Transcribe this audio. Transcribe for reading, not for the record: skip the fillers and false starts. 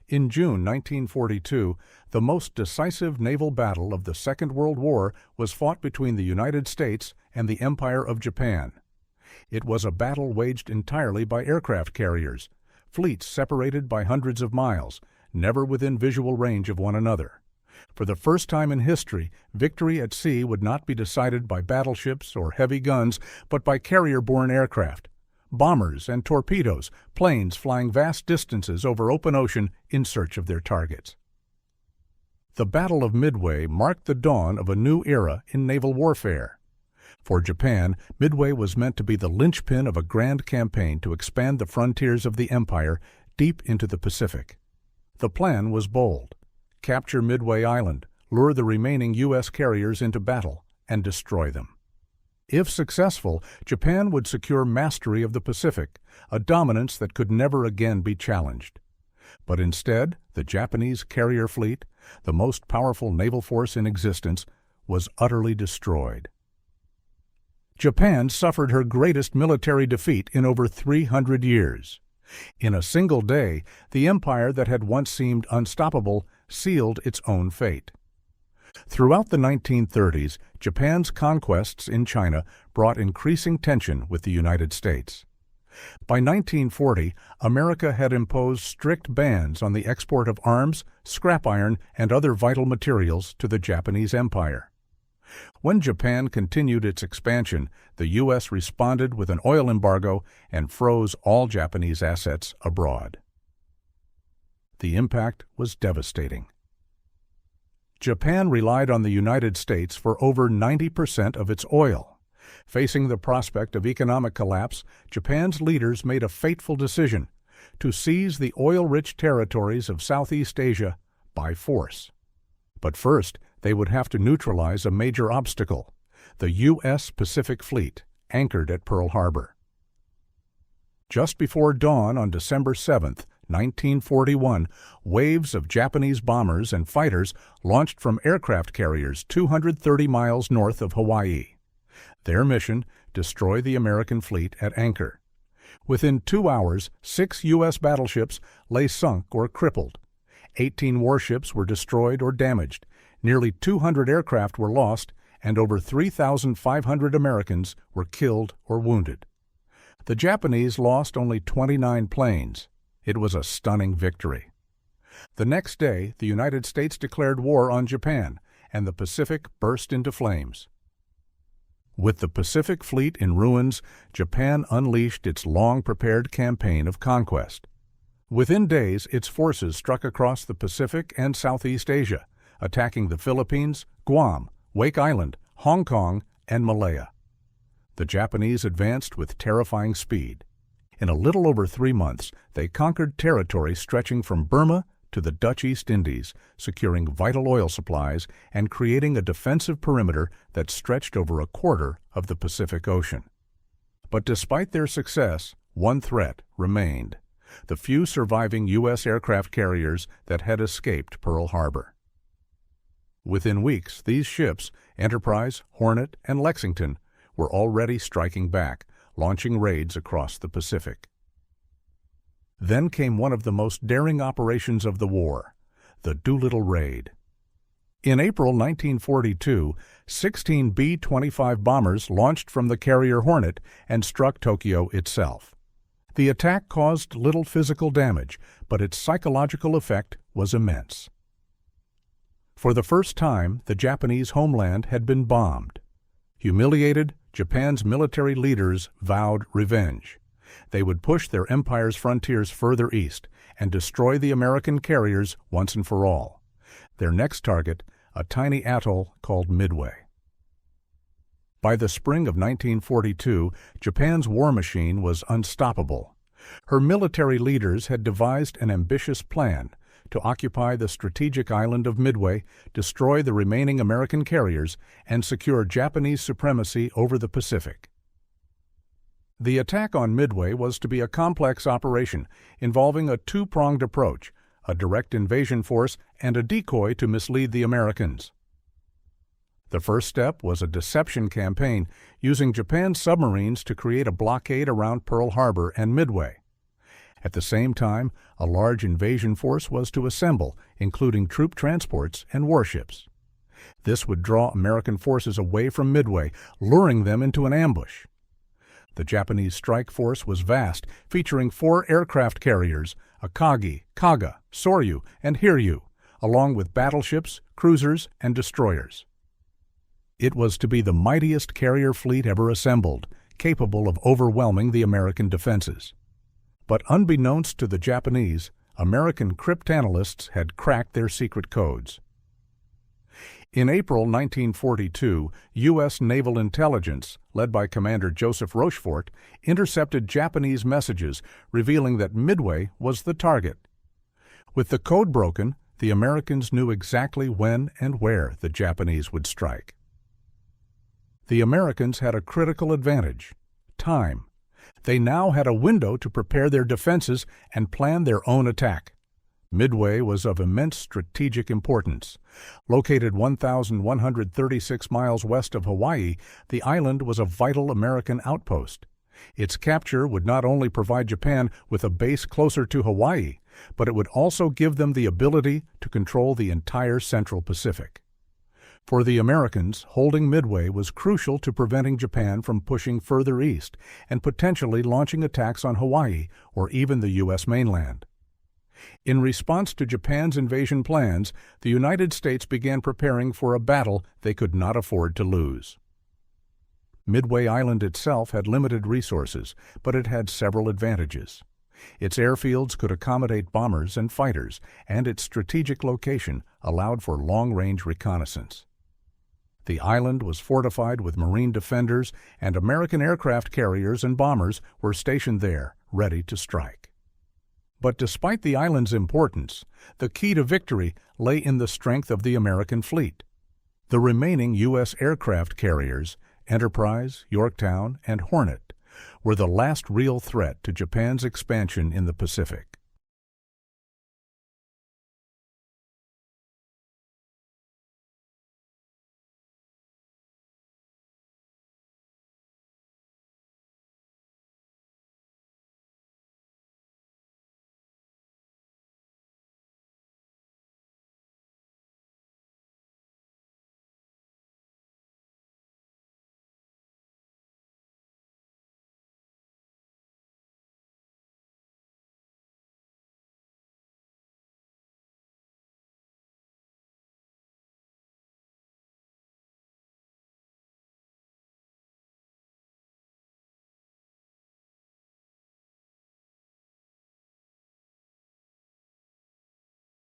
In June 1942, the most decisive naval battle of the Second World War was fought between the United States and the Empire of Japan. It was a battle waged entirely by aircraft carriers, fleets separated by hundreds of miles, never within visual range of one another. For the first time in history, victory at sea would not be decided by battleships or heavy guns, but by carrier-borne aircraft. Bombers and torpedoes, planes flying vast distances over open ocean in search of their targets. The Battle of Midway marked the dawn of a new era in naval warfare. For Japan, Midway was meant to be the linchpin of a grand campaign to expand the frontiers of the empire deep into the Pacific. The plan was bold: capture Midway Island, lure the remaining U.S. carriers into battle, and destroy them. If successful, Japan would secure mastery of the Pacific, a dominance that could never again be challenged. But instead, the Japanese carrier fleet, the most powerful naval force in existence, was utterly destroyed. Japan suffered her greatest military defeat in over 300 years. In a single day, the empire that had once seemed unstoppable sealed its own fate. Throughout the 1930s, Japan's conquests in China brought increasing tension with the United States. By 1940, America had imposed strict bans on the export of arms, scrap iron, and other vital materials to the Japanese Empire. When Japan continued its expansion, the U.S. responded with an oil embargo and froze all Japanese assets abroad. The impact was devastating. Japan relied on the United States for over 90% of its oil. Facing the prospect of economic collapse, Japan's leaders made a fateful decision: to seize the oil-rich territories of Southeast Asia by force. But first, they would have to neutralize a major obstacle: the U.S. Pacific Fleet, anchored at Pearl Harbor. Just before dawn on December 7, 1941, waves of Japanese bombers and fighters launched from aircraft carriers 230 miles north of Hawaii. Their mission: destroy the American fleet at anchor. Within 2 hours, 6 U.S. battleships lay sunk or crippled. 18 warships were destroyed or damaged. Nearly 200 aircraft were lost, and over 3,500 Americans were killed or wounded. The Japanese lost only 29 planes. It was a stunning victory. The next day, the United States declared war on Japan, and the Pacific burst into flames. With the Pacific Fleet in ruins, Japan unleashed its long-prepared campaign of conquest. Within days, its forces struck across the Pacific and Southeast Asia, attacking the Philippines, Guam, Wake Island, Hong Kong, and Malaya. The Japanese advanced with terrifying speed. In a little over 3 months, they conquered territory stretching from Burma to the Dutch East Indies, securing vital oil supplies and creating a defensive perimeter that stretched over a quarter of the Pacific Ocean. But despite their success, one threat remained: the few surviving U.S. aircraft carriers that had escaped Pearl Harbor. Within weeks, these ships, Enterprise, Hornet, and Lexington, were already striking back, launching raids across the Pacific. Then came one of the most daring operations of the war, the Doolittle Raid. In April 1942, 16 B-25 bombers launched from the carrier Hornet and struck Tokyo itself. The attack caused little physical damage, but its psychological effect was immense. For the first time, the Japanese homeland had been bombed. Humiliated, Japan's military leaders vowed revenge. They would push their empire's frontiers further east and destroy the American carriers once and for all. Their next target, a tiny atoll called Midway. By the spring of 1942, Japan's war machine was unstoppable. Her military leaders had devised an ambitious plan to occupy the strategic island of Midway, destroy the remaining American carriers, and secure Japanese supremacy over the Pacific. The attack on Midway was to be a complex operation involving a two-pronged approach: a direct invasion force and a decoy to mislead the Americans. The first step was a deception campaign using Japan's submarines to create a blockade around Pearl Harbor and Midway. At the same time, a large invasion force was to assemble, including troop transports and warships. This would draw American forces away from Midway, luring them into an ambush. The Japanese strike force was vast, featuring 4 aircraft carriers, Akagi, Kaga, Soryu, and Hiryu, along with battleships, cruisers, and destroyers. It was to be the mightiest carrier fleet ever assembled, capable of overwhelming the American defenses. But unbeknownst to the Japanese, American cryptanalysts had cracked their secret codes. In April 1942, U.S. naval intelligence, led by Commander Joseph Rochefort, intercepted Japanese messages revealing that Midway was the target. With the code broken, the Americans knew exactly when and where the Japanese would strike. The Americans had a critical advantage: time. They now had a window to prepare their defenses and plan their own attack. Midway was of immense strategic importance. Located 1,136 miles west of Hawaii, the island was a vital American outpost. Its capture would not only provide Japan with a base closer to Hawaii, but it would also give them the ability to control the entire Central Pacific. For the Americans, holding Midway was crucial to preventing Japan from pushing further east and potentially launching attacks on Hawaii or even the U.S. mainland. In response to Japan's invasion plans, the United States began preparing for a battle they could not afford to lose. Midway Island itself had limited resources, but it had several advantages. Its airfields could accommodate bombers and fighters, and its strategic location allowed for long-range reconnaissance. The island was fortified with Marine defenders, and American aircraft carriers and bombers were stationed there, ready to strike. But despite the island's importance, the key to victory lay in the strength of the American fleet. The remaining U.S. aircraft carriers, Enterprise, Yorktown, and Hornet, were the last real threat to Japan's expansion in the Pacific.